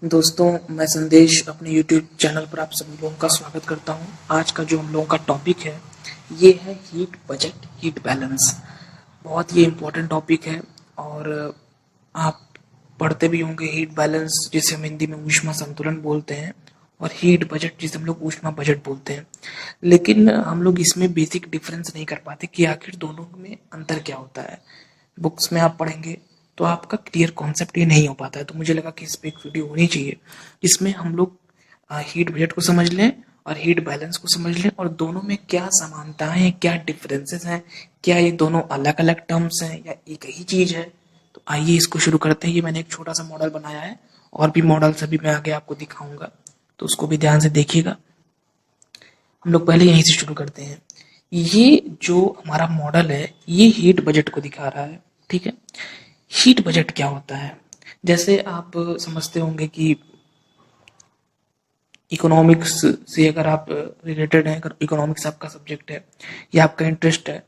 दोस्तों, मैं संदेश अपने YouTube चैनल पर आप सभी लोगों का स्वागत करता हूं। आज का जो हम लोगों का टॉपिक है ये है हीट बजट, हीट बैलेंस। बहुत ही इम्पोर्टेंट टॉपिक है और आप पढ़ते भी होंगे हीट बैलेंस, जिसे हम हिंदी में ऊष्मा संतुलन बोलते हैं, और हीट बजट जिसे हम लोग ऊष्मा बजट बोलते हैं। लेकिन हम लोग इसमें बेसिक डिफरेंस नहीं कर पाते कि आखिर दोनों में अंतर क्या होता है। बुक्स में आप पढ़ेंगे तो आपका क्लियर कॉन्सेप्ट ये नहीं हो पाता है, तो मुझे लगा कि इस पे एक वीडियो होनी चाहिए जिसमें हम लोग हीट बजट को समझ लें और हीट बैलेंस को समझ लें, और दोनों में क्या समानताएं हैं, क्या डिफरेंसेस हैं, क्या ये दोनों अलग अलग टर्म्स हैं या एक ही चीज है। तो आइए इसको शुरू करते हैं। ये मैंने एक छोटा सा मॉडल बनाया है, और भी मॉडल्स अभी मैं आगे आपको दिखाऊंगा, तो उसको भी ध्यान से देखिएगा। हम लोग पहले यहीं से शुरू करते हैं। ये जो हमारा मॉडल है ये हीट बजट को दिखा रहा है, ठीक है। हीट बजट क्या होता है? जैसे आप समझते होंगे कि इकोनॉमिक्स से अगर आप रिलेटेड हैं, अगर इकोनॉमिक्स आपका सब्जेक्ट है या आपका इंटरेस्ट है,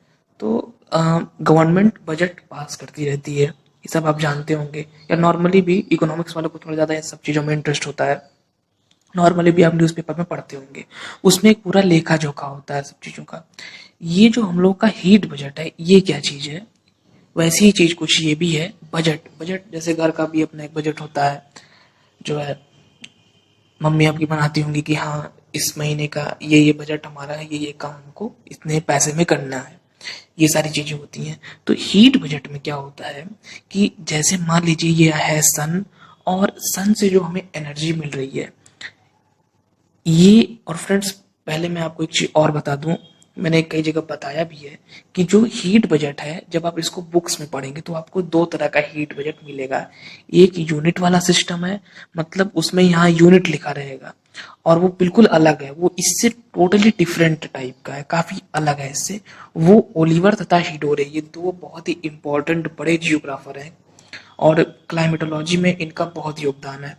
तो गवर्नमेंट बजट पास करती रहती है, ये सब आप जानते होंगे। या नॉर्मली भी इकोनॉमिक्स वालों को थोड़ा ज़्यादा इन सब चीज़ों में इंटरेस्ट होता है। नॉर्मली भी आप न्यूज़पेपर में पढ़ते होंगे, उसमें एक पूरा लेखा जोखा होता है सब चीज़ों का। ये जो हम लोग का हीट बजट है ये क्या चीज़ है? वैसी ही चीज़ कुछ ये भी है। बजट बजट जैसे घर का भी अपना एक बजट होता है, जो है मम्मी आपकी बनाती होंगी कि हाँ इस महीने का ये बजट हमारा है, ये काम हमको इतने पैसे में करना है, ये सारी चीजें होती हैं। तो हीट बजट में क्या होता है कि जैसे मान लीजिए ये है सन, और सन से जो हमें एनर्जी मिल रही है ये। और फ्रेंड्स, पहले मैं आपको एक चीज और बता दूं, मैंने कई जगह बताया भी है कि जो हीट बजट है जब आप इसको बुक्स में पढ़ेंगे तो आपको दो तरह का हीट बजट मिलेगा। एक यूनिट वाला सिस्टम है, मतलब उसमें यहाँ यूनिट लिखा रहेगा, और वो बिल्कुल अलग है, वो इससे टोटली डिफरेंट टाइप का है, काफी अलग है इससे। वो ओलिवर तथा हिडोरे, ये दो बहुत ही इंपॉर्टेंट बड़े जियोग्राफर हैं और क्लाइमेटोलॉजी में इनका बहुत योगदान है।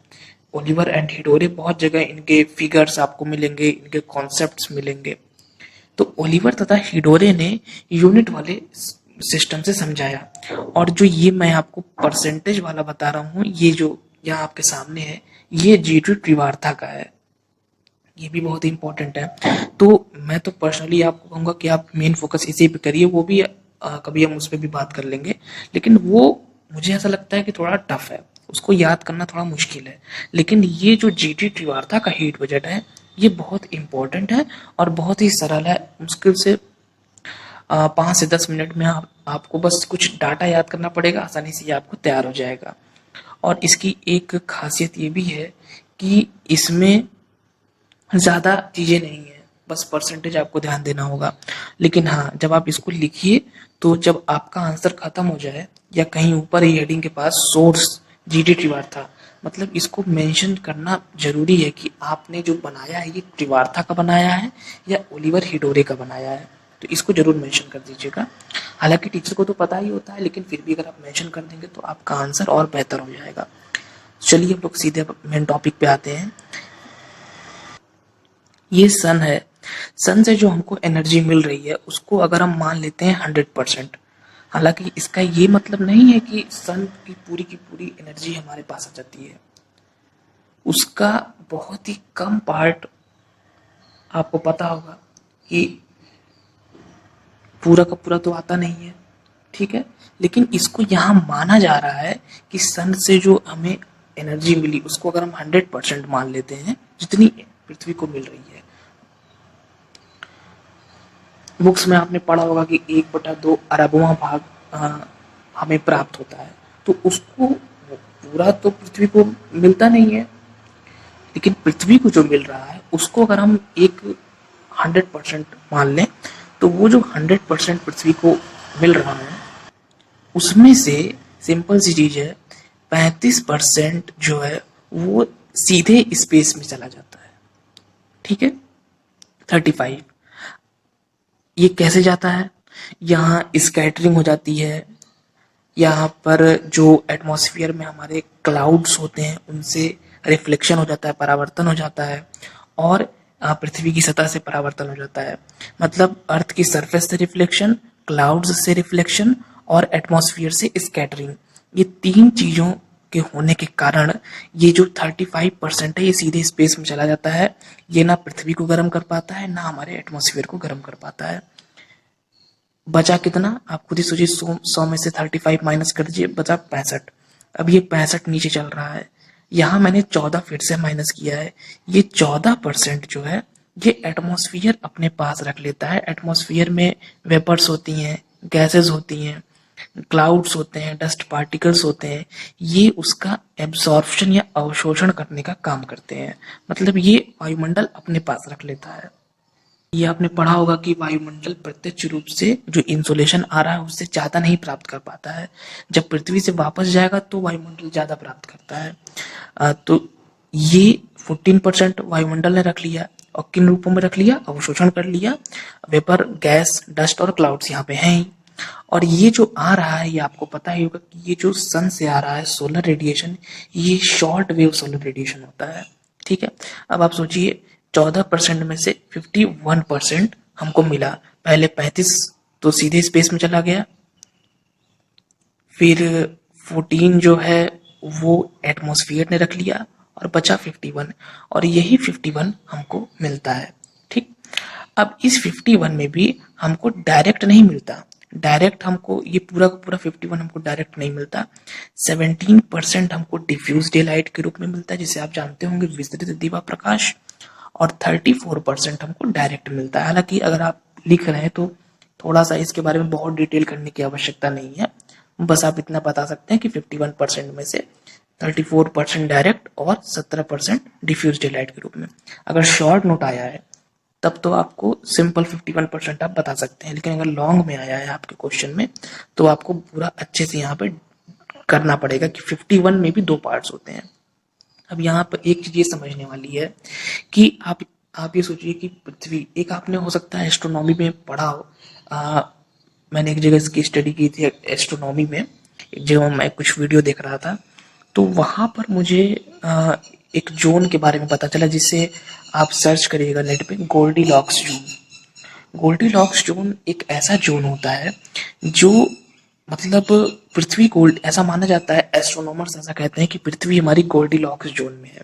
ओलिवर एंड हिडोरे, बहुत जगह इनके फिगर्स आपको मिलेंगे, इनके कॉन्सेप्ट्स मिलेंगे। तो ओलिवर तथा हिडोरे ने यूनिट वाले सिस्टम से समझाया। और जो ये मैं आपको परसेंटेज वाला बता रहा हूँ, ये जो यहाँ आपके सामने है, ये जीटी त्रिवार्था का है, ये भी बहुत ही इंपॉर्टेंट है। तो मैं तो पर्सनली आपको कहूंगा कि आप मेन फोकस इसी पे करिए, वो भी कभी हम उस पर भी बात कर लेंगे। लेकिन वो मुझे ऐसा लगता है कि थोड़ा टफ है, उसको याद करना थोड़ा मुश्किल है। लेकिन ये जो जीटी त्रिवार्था का हीट बजट है ये बहुत इंपॉर्टेंट है और बहुत ही सरल है। मुश्किल से 5 से 10 मिनट में आपको बस कुछ डाटा याद करना पड़ेगा, आसानी से ये आपको तैयार हो जाएगा। और इसकी एक खासियत ये भी है कि इसमें ज़्यादा चीज़ें नहीं है, बस परसेंटेज आपको ध्यान देना होगा। लेकिन हाँ, जब आप इसको लिखिए तो जब आपका आंसर खत्म हो जाए या कहीं ऊपर ही हेडिंग के पास सोर्स जीटी त्रिवार्था, मतलब इसको मेंशन करना जरूरी है कि आपने जो बनाया है ये त्रिवार्था का बनाया है या ओलिवर हिडोरे का बनाया है। तो इसको जरूर मेंशन कर दीजिएगा। हालांकि टीचर को तो पता ही होता है, लेकिन फिर भी अगर आप मेंशन कर देंगे तो आपका आंसर और बेहतर हो जाएगा। चलिए हम लोग सीधे मेन टॉपिक पे आते हैं। ये सन है, सन से जो हमको एनर्जी मिल रही है उसको अगर हम मान लेते हैं 100%। हालांकि इसका ये मतलब नहीं है कि सन की पूरी एनर्जी हमारे पास आ जाती है, उसका बहुत ही कम पार्ट, आपको पता होगा कि पूरा का पूरा तो आता नहीं है, ठीक है। लेकिन इसको यहाँ माना जा रहा है कि सन से जो हमें एनर्जी मिली उसको अगर हम 100% मान लेते हैं जितनी पृथ्वी को मिल रही है। बुक्स में आपने पढ़ा होगा कि 1/2 अरबवां भाग हमें प्राप्त होता है, तो उसको पूरा तो पृथ्वी को मिलता नहीं है, लेकिन पृथ्वी को जो मिल रहा है उसको अगर हम एक 100% मान लें तो वो जो 100% पृथ्वी को मिल रहा है उसमें से सिंपल सी चीज है 35% जो है वो सीधे स्पेस में चला जाता है, ठीक है। 35 ये कैसे जाता है? यहाँ स्कैटरिंग हो जाती है, यहाँ पर जो एटमॉस्फेयर में हमारे क्लाउड्स होते हैं उनसे रिफ्लेक्शन हो जाता है, परावर्तन हो जाता है, और पृथ्वी की सतह से परावर्तन हो जाता है। मतलब अर्थ की सरफेस से रिफ्लेक्शन, क्लाउड्स से रिफ्लेक्शन और एटमॉस्फेयर से स्कैटरिंग, ये तीन चीजों के होने के कारण ये जो 35% है ये सीधे स्पेस में चला जाता है। ये ना पृथ्वी को गर्म कर पाता है, ना हमारे एटमॉस्फेयर को गर्म कर पाता है। बचा कितना आप खुद ही सोचिए, 100 में से 35 माइनस कर दीजिए, बचा 65। अब ये 65 नीचे चल रहा है, यहाँ मैंने 14 फिर से माइनस किया है। ये 14% जो है ये एटमॉस्फेयर अपने पास रख लेता है। एटमॉस्फेयर में वेपर्स होती हैं, गैसेस होती हैं, क्लाउड्स होते हैं, डस्ट पार्टिकल्स होते हैं। ये उसका एब्जॉर्प्शन या अवशोषण करने का काम करते हैं, मतलब ये वायुमंडल अपने पास रख लेता है। ये आपने पढ़ा होगा कि वायुमंडल प्रत्यक्ष रूप से जो इंसोलेशन आ रहा है उससे ज्यादा नहीं प्राप्त कर पाता है। जब पृथ्वी से वापस जाएगा तो वायुमंडल ज्यादा प्राप्त करता है। तो ये 14% वायुमंडल ने रख लिया, और किन रूपों में रख लिया, अवशोषण कर लिया। वेपर, गैस, डस्ट और क्लाउड्स यहाँ पे हैं ही। और ये जो आ रहा है ये आपको पता ही होगा कि ये जो सन से आ रहा है सोलर रेडिएशन, ये शॉर्ट वेव सोलर रेडिएशन होता है। ठीक है, अब आप सोचिए 14% में से 51% हमको मिला। पहले 35 तो सीधे स्पेस में चला गया, फिर 14 जो है वो एटमॉस्फेयर ने रख लिया, और बचा 51, और यही 51 हमको मिलता है। ठीक, अब इस 51 में भी हमको डायरेक्ट नहीं मिलता। डायरेक्ट हमको ये पूरा का पूरा 51 हमको डायरेक्ट नहीं मिलता। 17% हमको डिफ्यूज डे लाइट के रूप में मिलता है, जिसे आप जानते होंगे विस्तृत दिवा प्रकाश। और 34% हमको डायरेक्ट मिलता है। हालांकि अगर आप लिख रहे हैं तो थोड़ा सा इसके बारे में बहुत डिटेल करने की आवश्यकता नहीं है, बस आप इतना बता सकते हैं कि 51% में से 34% डायरेक्ट और 17% डिफ्यूज डे लाइट के रूप में। अगर शॉर्ट नोट आया है तब तो आपको सिंपल 51% आप बता सकते हैं, लेकिन अगर लॉन्ग में आया है आपके क्वेश्चन में तो आपको पूरा अच्छे से यहाँ पे करना पड़ेगा कि 51 में भी 2 पार्ट्स होते हैं। अब यहाँ पर एक चीज ये समझने वाली है कि आप ये सोचिए कि पृथ्वी, एक आपने हो सकता है एस्ट्रोनॉमी में पढ़ा हो। मैंने एक जगह इसकी स्टडी की थी एस्ट्रोनॉमी में, एक जगह मैं कुछ वीडियो देख रहा था, तो वहां पर मुझे एक जोन के बारे में पता चला, जिसे आप सर्च करिएगा नेट पे, Goldilocks zone. Goldilocks zone एक ऐसा जोन होता है जो, मतलब पृथ्वी गोल्ड, ऐसा माना जाता है, एस्ट्रोनॉमर्स ऐसा कहते हैं कि पृथ्वी हमारी गोल्डी लॉक्स जोन में है।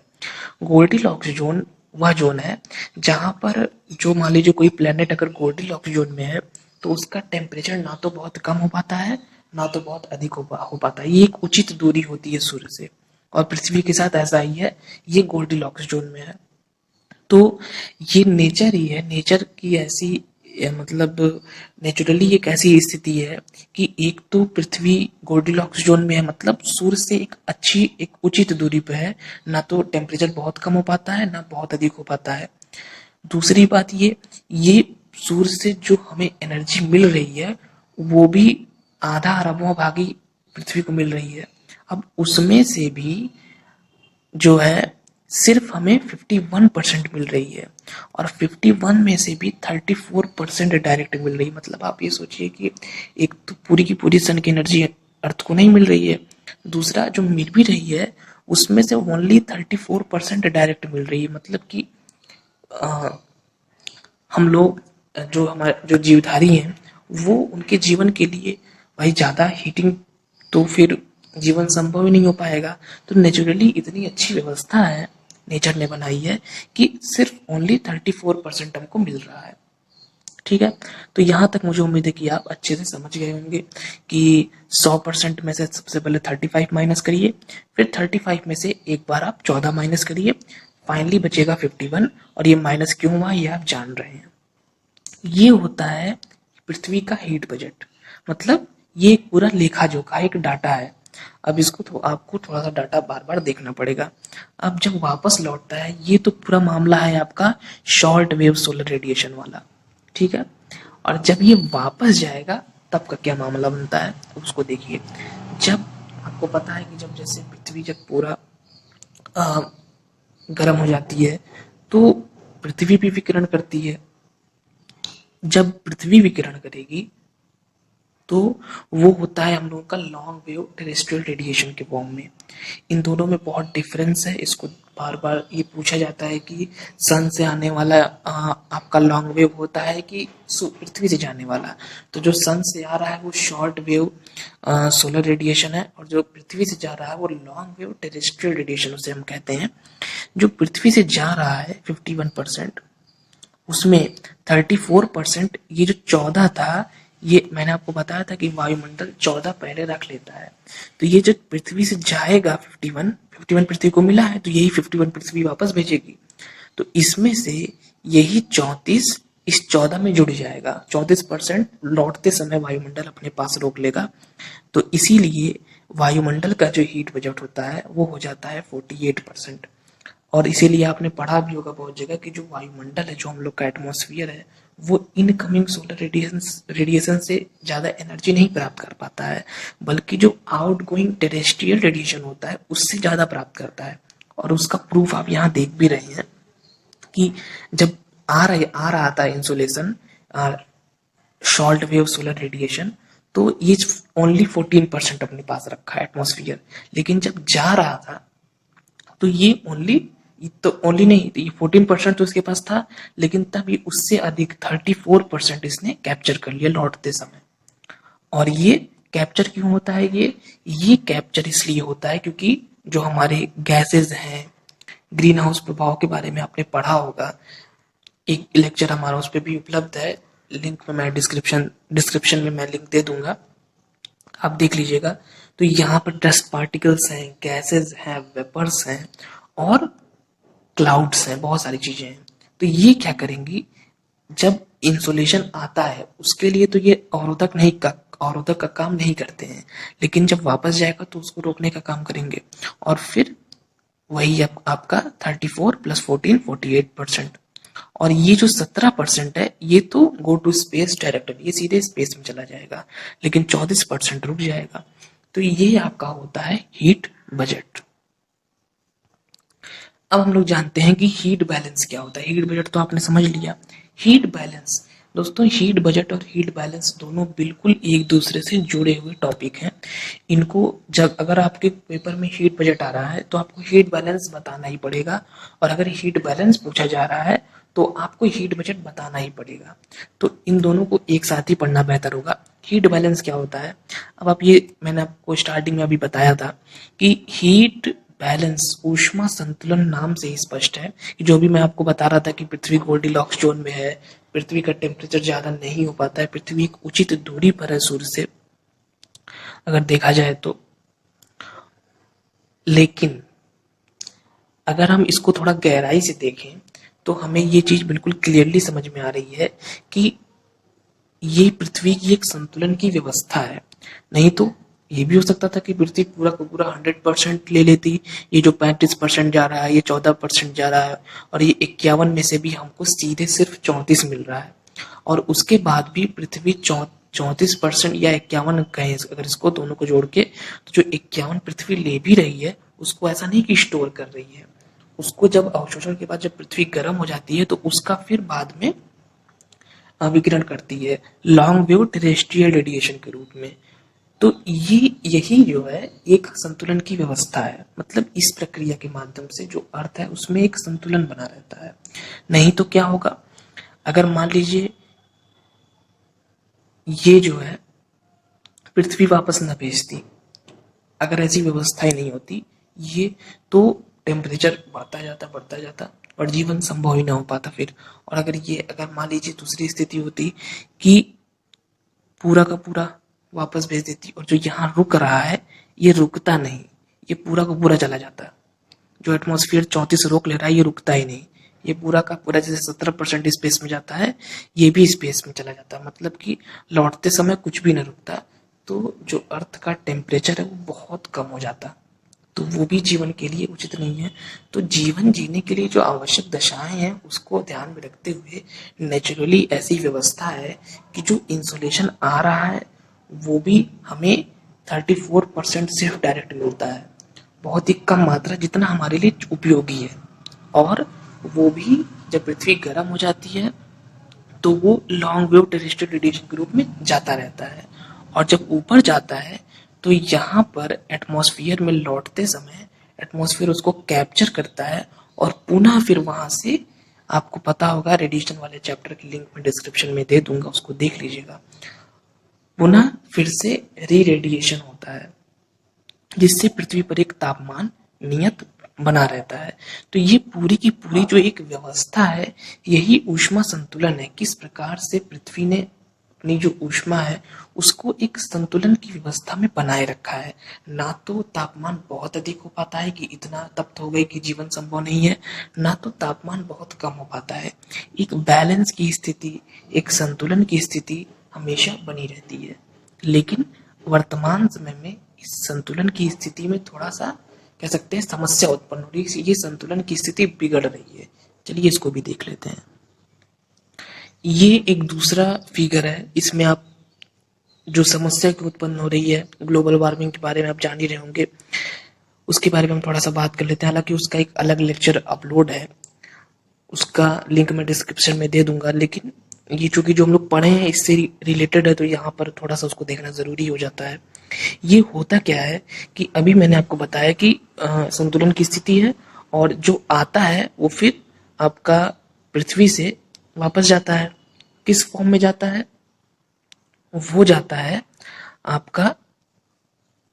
गोल्डी लॉक्स जोन वह जोन है जहां पर, जो मान लीजिए कोई प्लेनेट अगर गोल्डी लॉक्स जोन में है तो उसका टेम्परेचर ना तो बहुत कम हो पाता है ना तो बहुत अधिक हो पाता है। ये एक उचित दूरी होती है सूर्य से, और पृथ्वी के साथ ऐसा ही है, ये गोल्डी लॉक्स जोन में है। तो ये नेचर ही है, नेचर की ऐसी, मतलब नेचुरली एक ऐसी स्थिति है कि एक तो पृथ्वी गोल्डीलॉक्स जोन में है, मतलब सूर्य से एक अच्छी, एक उचित दूरी पे है, ना तो टेम्परेचर बहुत कम हो पाता है ना बहुत अधिक हो पाता है। दूसरी बात ये सूर्य से जो हमें एनर्जी मिल रही है वो भी आधा अरबों भागी पृथ्वी को मिल रही है। अब उसमें से भी जो है सिर्फ हमें 51% मिल रही है, और 51 में से भी 34% डायरेक्ट मिल रही है। मतलब आप ये सोचिए कि एक तो पूरी की पूरी सन की एनर्जी अर्थ को नहीं मिल रही है, दूसरा जो मिल भी रही है उसमें से ओनली 34% डायरेक्ट मिल रही है। मतलब कि हम लोग, जो हमारे जो जीवधारी हैं, वो उनके जीवन के लिए भाई ज्यादा हीटिंग, तो फिर जीवन संभव ही नहीं हो पाएगा। तो नेचुरली इतनी अच्छी व्यवस्था है नेचर ने बनाई है कि सिर्फ ओनली 34% हमको मिल रहा है। ठीक है, तो यहाँ तक मुझे उम्मीद है कि आप अच्छे से समझ गए होंगे कि 100% में से सबसे पहले 35 माइनस करिए, फिर 35 में से एक बार आप 14 माइनस करिए, फाइनली बचेगा 51। और ये माइनस क्यों हुआ ये आप जान रहे हैं। ये होता है पृथ्वी का हीट बजट, मतलब ये एक पूरा लेखा जोखा, एक डाटा है। अब इसको तो आपको थोड़ा सा डाटा बार बार देखना पड़ेगा। अब जब वापस लौटता है, ये तो पूरा मामला है आपका शॉर्ट वेव सोलर रेडिएशन वाला, ठीक है। और जब ये वापस जाएगा तब का क्या मामला बनता है उसको देखिए। जब आपको पता है कि जब जैसे पृथ्वी जब पूरा गर्म हो जाती है तो पृथ्वी भी विकिरण करती है। जब पृथ्वी विकिरण करेगी तो वो होता है हम लोगों का लॉन्ग वेव टेरेस्ट्रियल रेडिएशन के फॉर्म में। इन दोनों में बहुत डिफरेंस है, इसको बार बार ये पूछा जाता है कि सन से आने वाला आपका लॉन्ग वेव होता है कि पृथ्वी से जाने वाला। तो जो सन से आ रहा है वो शॉर्ट वेव सोलर रेडिएशन है, और जो पृथ्वी से जा रहा है वो लॉन्ग वेव टेरेस्ट्रियल रेडिएशन उसे हम कहते हैं। जो पृथ्वी से जा रहा है 51%, उसमें 34% ये जो 14 था, ये मैंने आपको बताया था कि वायुमंडल 14 पहले रख लेता है। तो ये जो पृथ्वी से जाएगा 51 पृथ्वी को मिला है, तो यही 51 पृथ्वी वापस भेजेगी। तो इसमें से यही 34 इस 14 में जुड़ जाएगा। 34% लौटते समय वायुमंडल अपने पास रोक लेगा। तो इसीलिए वायुमंडल का जो हीट बजट होता है वो हो जाता है 48%। और इसीलिए आपने पढ़ा भी होगा बहुत जगह कि जो वायुमंडल है, जो हम लोग का एटमॉस्फेयर है, वो इनकमिंग सोलर रेडिएशन से ज़्यादा एनर्जी नहीं प्राप्त कर पाता है, बल्कि जो आउटगोइंग टेरेस्ट्रियल रेडिएशन होता है उससे ज़्यादा प्राप्त करता है। और उसका प्रूफ आप यहाँ देख भी रहे हैं कि जब आ रहा था insolation, short wave solar radiation, तो ये ओनली 14% अपने पास रखा है एटमॉस्फेयर। लेकिन जब जा रहा था तो ये ओनली नहीं, ये 14% तो उसके पास था, लेकिन तब ये उससे अधिक 34% इसने कैप्चर कर लिया लौटते समय। और ये कैप्चर क्यों होता है? ये कैप्चर इसलिए होता है क्योंकि जो हमारे गैसेज हैं, ग्रीन हाउस प्रभाव के बारे में आपने पढ़ा होगा, एक लेक्चर हमारा उस पर भी उपलब्ध है, लिंक में मैं डिस्क्रिप्शन में मैं लिंक दे दूंगा, आप देख लीजिएगा। तो यहाँ पर डस्ट पार्टिकल्स हैं, गैसेज हैं, वेपर्स हैं और क्लाउड्स हैं, बहुत सारी चीजें हैं। तो ये क्या करेंगी, जब इंसोलेशन आता है उसके लिए तो ये अवरोधक का काम नहीं करते हैं, लेकिन जब वापस जाएगा तो उसको रोकने का काम करेंगे। और फिर वही आपका 34 + 14 48%। और ये जो 17% है ये तो गो टू स्पेस डायरेक्टली, ये सीधे स्पेस में चला जाएगा, लेकिन 34% रुक जाएगा। तो ये आपका होता है हीट बजट। अब हम लोग जानते हैं कि हीट बैलेंस क्या होता है। हीट बजट तो आपने समझ लिया। हीट बैलेंस, दोस्तों हीट बजट और हीट बैलेंस दोनों बिल्कुल एक दूसरे से जुड़े हुए टॉपिक हैं। इनको जब अगर आपके पेपर में हीट बजट आ रहा है तो आपको हीट बैलेंस बताना ही पड़ेगा, और अगर हीट बैलेंस पूछा जा रहा है तो आपको हीट बजट बताना ही पड़ेगा। तो इन दोनों को एक साथ ही पढ़ना बेहतर होगा। हीट बैलेंस क्या होता है? अब आप ये, मैंने आपको स्टार्टिंग में अभी बताया था कि हीट बैलेंस ऊष्मा संतुलन नाम से ही स्पष्ट है कि जो भी मैं आपको बता रहा था कि पृथ्वी गोल्डीलॉक्स जोन में है, पृथ्वी का टेम्परेचर ज्यादा नहीं हो पाता है, पृथ्वी एक उचित दूरी पर है सूर्य से अगर देखा जाए तो। लेकिन अगर हम इसको थोड़ा गहराई से देखें तो हमें ये चीज बिल्कुल क्लियरली समझ में आ रही है कि ये पृथ्वी की एक संतुलन की व्यवस्था है। नहीं तो ये भी हो सकता था कि पृथ्वी पूरा का पूरा 100% ले लेती, ये जो 35% जा रहा है, ये 14% जा रहा है, और ये 51 में से भी हमको सीधे सिर्फ 34 मिल रहा है। और उसके बाद भी पृथ्वी 34% या 51 कहें अगर इसको दोनों को जोड़ के, तो जो 51 पृथ्वी ले भी रही है उसको ऐसा नहीं कि स्टोर कर रही है, उसको जब अवशोषण के बाद जब पृथ्वी गर्म हो जाती है तो उसका फिर बाद में विकिरण करती है लॉन्ग वेव टेरेस्ट्रियल रेडिएशन के रूप में। तो यही जो है एक संतुलन की व्यवस्था है। मतलब इस प्रक्रिया के माध्यम से जो अर्थ है उसमें एक संतुलन बना रहता है। नहीं तो क्या होगा, अगर मान लीजिए ये जो है पृथ्वी वापस न भेजती, अगर ऐसी व्यवस्था ही नहीं होती ये, तो टेम्परेचर बढ़ता जाता और जीवन संभव ही ना हो पाता फिर। और अगर मान लीजिए दूसरी स्थिति होती कि पूरा का पूरा वापस भेज देती, और जो यहाँ रुक रहा है ये रुकता नहीं, ये पूरा का पूरा चला जाता। जो एटमॉस्फेयर 34 रोक ले रहा है ये रुकता ही नहीं, ये पूरा का पूरा जैसे 17% स्पेस में जाता है ये भी स्पेस में चला जाता है। मतलब कि लौटते समय कुछ भी न रुकता। तो जो अर्थ का टेम्परेचर है वो बहुत कम हो जाता, तो वो भी जीवन के लिए उचित नहीं है। तो जीवन जीने के लिए जो आवश्यक दशाएं हैं उसको ध्यान में रखते हुए नेचुरली ऐसी व्यवस्था है कि जो इंसुलेशन आ रहा है वो भी हमें 34% सिर्फ डायरेक्ट मिलता है, बहुत ही कम मात्रा जितना हमारे लिए उपयोगी है। और वो भी जब पृथ्वी गर्म हो जाती है तो वो लॉन्ग वेव टेरेस्ट्रियल रेडिएशन के रूप में जाता रहता है। और जब ऊपर जाता है तो यहाँ पर एटमॉस्फेयर में लौटते समय एटमॉस्फेयर उसको कैप्चर करता है और पुनः फिर वहां से, आपको पता होगा, रेडिएशन वाले चैप्टर की लिंक मैं डिस्क्रिप्शन में दे दूंगा, उसको देख लीजिएगा, पुनः फिर से री रेडिएशन होता है जिससे पृथ्वी पर एक तापमान नियत बना रहता है। तो ये पूरी की पूरी जो एक व्यवस्था है, यही ऊष्मा संतुलन है। किस प्रकार से पृथ्वी ने अपनी जो ऊष्मा है उसको एक संतुलन की व्यवस्था में बनाए रखा है। ना तो तापमान बहुत अधिक हो पाता है कि इतना तप्त हो गई कि जीवन संभव नहीं है, ना तो तापमान बहुत कम हो पाता है। एक बैलेंस की स्थिति, एक संतुलन की स्थिति हमेशा बनी रहती है। लेकिन वर्तमान समय में इस संतुलन की स्थिति में थोड़ा सा कह सकते हैं समस्या उत्पन्न हो रही है, ये संतुलन की स्थिति बिगड़ रही है। चलिए इसको भी देख लेते हैं। ये एक दूसरा फिगर है, इसमें आप जो समस्या की उत्पन्न हो रही है ग्लोबल वार्मिंग के बारे में आप जान ही रहे होंगे, उसके बारे में हम थोड़ा सा बात कर लेते हैं। हालांकि उसका एक अलग लेक्चर अपलोड है, उसका लिंक मैं डिस्क्रिप्शन में दे दूंगा, लेकिन ये चूंकि जो हम लोग पढ़े हैं इससे रिलेटेड है तो यहाँ पर थोड़ा सा उसको देखना जरूरी हो जाता है। ये होता क्या है कि अभी मैंने आपको बताया कि संतुलन की स्थिति है और जो आता है वो फिर आपका पृथ्वी से वापस जाता है। किस फॉर्म में जाता है? वो जाता है आपका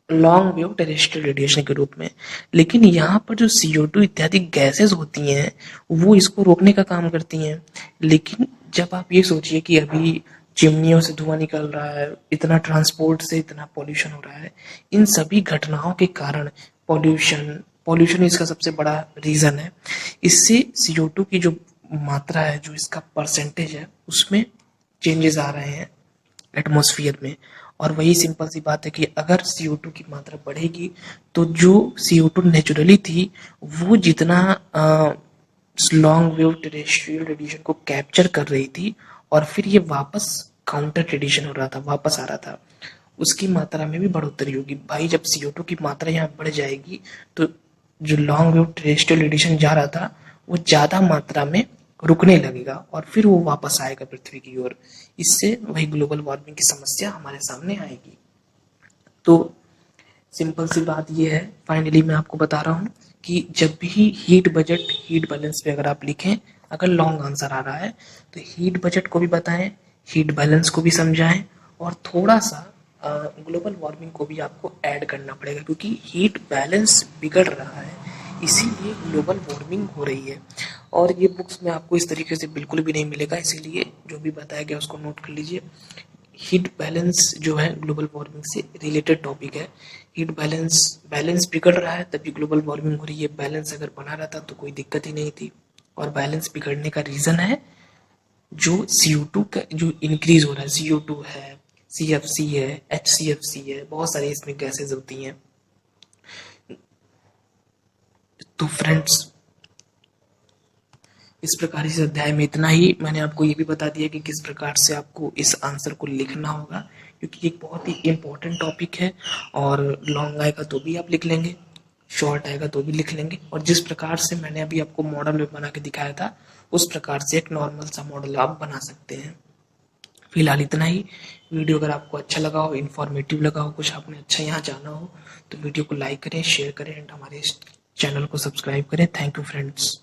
लॉन्ग वेव टेरेस्ट्रियल रेडिएशन के रूप में। लेकिन यहाँ पर जो CO2 इत्यादि गैसेस होती हैं वो इसको रोकने का काम करती हैं। लेकिन जब आप ये सोचिए कि अभी चिमनियों से धुआं निकल रहा है, इतना ट्रांसपोर्ट से इतना पॉल्यूशन हो रहा है, इन सभी घटनाओं के कारण पॉल्यूशन इसका सबसे बड़ा रीजन है। इससे CO2 की जो मात्रा है, जो इसका परसेंटेज है, उसमें चेंजेस आ रहे हैं एटमॉस्फेयर में। और वही सिंपल सी बात है कि अगर CO2 की मात्रा बढ़ेगी तो जो CO2 नेचुरली थी वो जितना लॉन्ग वेव टेरेस्ट्रियल रेडिएशन को कैप्चर कर रही थी और फिर ये वापस काउंटर रेडिएशन हो रहा था, वापस आ रहा था, उसकी मात्रा में भी बढ़ोतरी होगी। भाई जब CO2 की मात्रा यहाँ बढ़ जाएगी तो जो लॉन्ग वेव टेरेस्ट्रियल रेडिएशन जा रहा था वो ज्यादा मात्रा में रुकने लगेगा और फिर वो वापस आएगा पृथ्वी की ओर। इससे वही ग्लोबल वार्मिंग की समस्या हमारे सामने आएगी। तो सिंपल सी बात ये है, फाइनली मैं आपको बता रहा हूँ कि जब भी हीट बजट, हीट बैलेंस पे अगर आप लिखें, अगर लॉन्ग आंसर आ रहा है तो हीट बजट को भी बताएं, हीट बैलेंस को भी समझाएं और थोड़ा सा ग्लोबल वार्मिंग को भी आपको ऐड करना पड़ेगा, क्योंकि हीट बैलेंस बिगड़ रहा है, इसीलिए ग्लोबल वार्मिंग हो रही है। और ये बुक्स में आपको इस तरीके से बिल्कुल भी नहीं मिलेगा, इसीलिए जो भी बताया गया उसको नोट कर लीजिए। हीट बैलेंस जो है ग्लोबल वार्मिंग से रिलेटेड टॉपिक है। हीट बैलेंस बिगड़ रहा है तभी ग्लोबल वार्मिंग हो रही है। बैलेंस अगर बना रहता तो कोई दिक्कत ही नहीं थी। और बैलेंस बिगड़ने का रीजन है जो CO2 का जो इंक्रीज हो रहा है। CO2 है, CFC है, HCFC है, बहुत सारी इसमें गैसेज होती हैं। तो फ्रेंड्स, इस प्रकार इस अध्याय में इतना ही। मैंने आपको ये भी बता दिया कि किस प्रकार से आपको इस आंसर को लिखना होगा, क्योंकि एक बहुत ही इम्पोर्टेंट टॉपिक है। और लॉन्ग आएगा तो भी आप लिख लेंगे, शॉर्ट आएगा तो भी लिख लेंगे। और जिस प्रकार से मैंने अभी आपको मॉडल में बना के दिखाया था उस प्रकार से एक नॉर्मल सा मॉडल आप बना सकते हैं। फिलहाल इतना ही। वीडियो अगर आपको अच्छा लगा हो, इन्फॉर्मेटिव लगा हो, कुछ आपने अच्छा यहाँ जाना हो तो वीडियो को लाइक करें, शेयर करें एंड हमारे चैनल को सब्सक्राइब करें। Thank you friends.